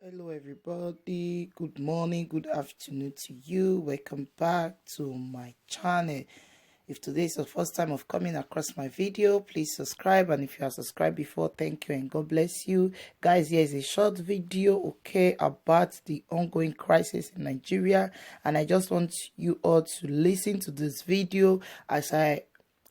Hello, everybody. Good morning, good afternoon to you. Welcome back to my channel. If today is the first time of coming across my video, please subscribe. And if you are subscribed before, thank you and God bless you. Guys, here is a short video, okay, about the ongoing crisis in Nigeria. And I just want you all to listen to this video as I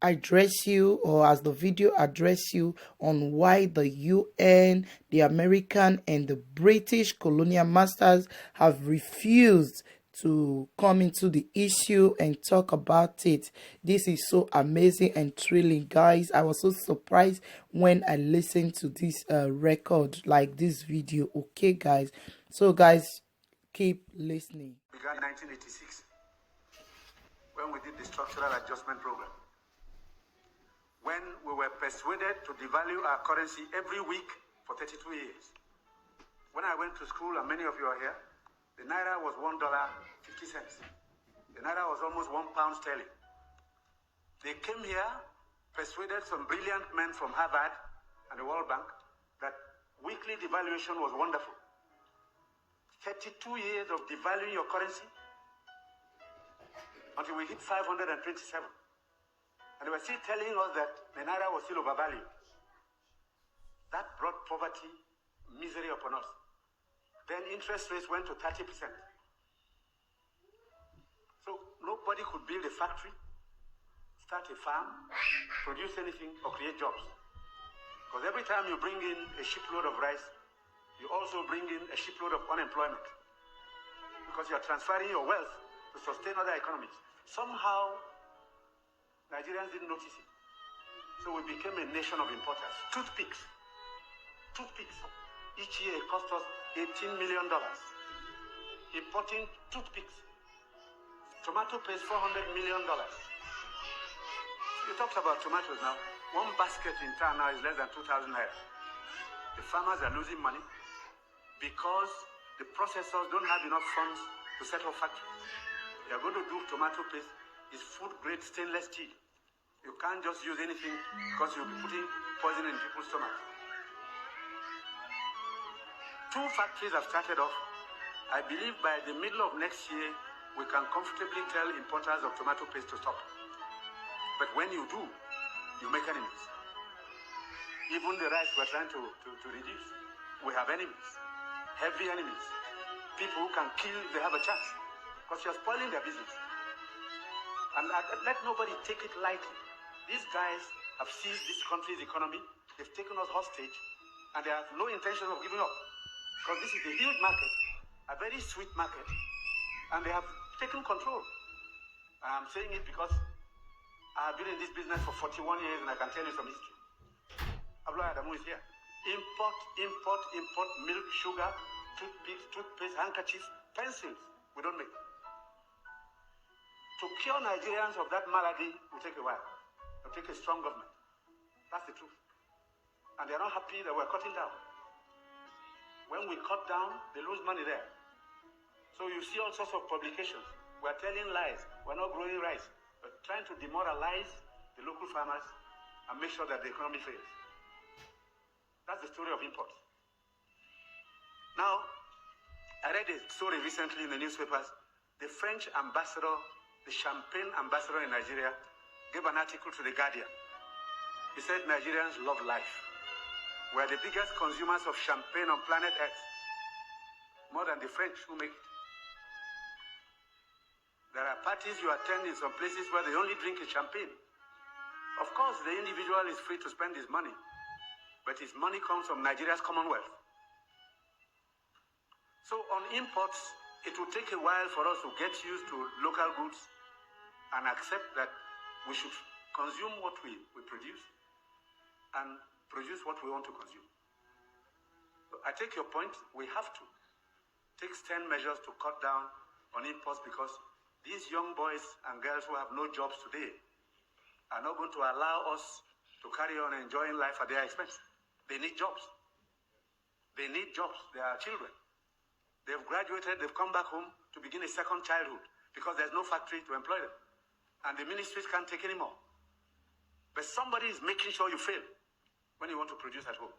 address you, or as the video address you, on why the UN, the American and the British colonial masters have refused to come into the issue and talk about it. This is so amazing and thrilling, guys. I was so surprised when I listened to this record, like this video. Okay, guys, so guys, keep listening. Began 1986 when we did the structural adjustment program, when we were persuaded to devalue our currency every week for 32 years. When I went to school, and many of you are here, the naira was $1.50. The naira was almost £1 sterling. They came here, persuaded some brilliant men from Harvard and the World Bank that weekly devaluation was wonderful. 32 years of devaluing your currency until we hit 527. And they were still telling us that the naira was still overvalued. That brought poverty, misery upon us. Then interest rates went to 30%. So nobody could build a factory, start a farm, produce anything, or create jobs. Because every time you bring in a shipload of rice, you also bring in a shipload of unemployment. Because you are transferring your wealth to sustain other economies. Somehow, Nigerians didn't notice it. So we became a nation of importers. Toothpicks. Each year it cost us $18 million. Importing toothpicks. Tomato paste, $400 million. You talked about tomatoes now. One basket in town now is less than 2,000 naira. The farmers are losing money because the processors don't have enough funds to set up factories. They are going to do tomato paste. It's food-grade stainless steel. You can't just use anything because you'll be putting poison in people's stomachs. 2 factories have started off. I believe by the middle of next year, we can comfortably tell importers of tomato paste to stop. But when you do, you make enemies. Even the rice we're trying to reduce. We have enemies, heavy enemies. People who can kill if they have a chance. Because you're spoiling their business. And let nobody take it lightly. These guys have seized this country's economy. They've taken us hostage. And they have no intention of giving up. Because this is a huge market, a very sweet market. And they have taken control. I'm saying it because I have been in this business for 41 years and I can tell you some history. Abdullah Adamu is here. Import milk, sugar, toothpaste, handkerchiefs, pencils. We don't make. To cure Nigerians of that malady will take a while. It will take a strong government. That's the truth. And they're not happy that we're cutting down. When we cut down, they lose money there. So you see all sorts of publications. We're telling lies. We're not growing rice. We're trying to demoralize the local farmers and make sure that the economy fails. That's the story of imports. Now, I read a story recently in the newspapers. The French ambassador, the champagne ambassador in Nigeria, gave an article to The Guardian. He said Nigerians love life. We are the biggest consumers of champagne on planet Earth, more than the French who make it. There are parties you attend in some places where they only drink champagne. Of course, the individual is free to spend his money, but his money comes from Nigeria's commonwealth. So on imports, it will take a while for us to get used to local goods and accept that we should consume what we produce and produce what we want to consume. So I take your point. We have to take 10 measures to cut down on imports because these young boys and girls who have no jobs today are not going to allow us to carry on enjoying life at their expense. They need jobs. They need jobs. They are children. They've graduated, they've come back home to begin a second childhood because there's no factory to employ them. And the ministries can't take any more. But somebody is making sure you fail when you want to produce at home.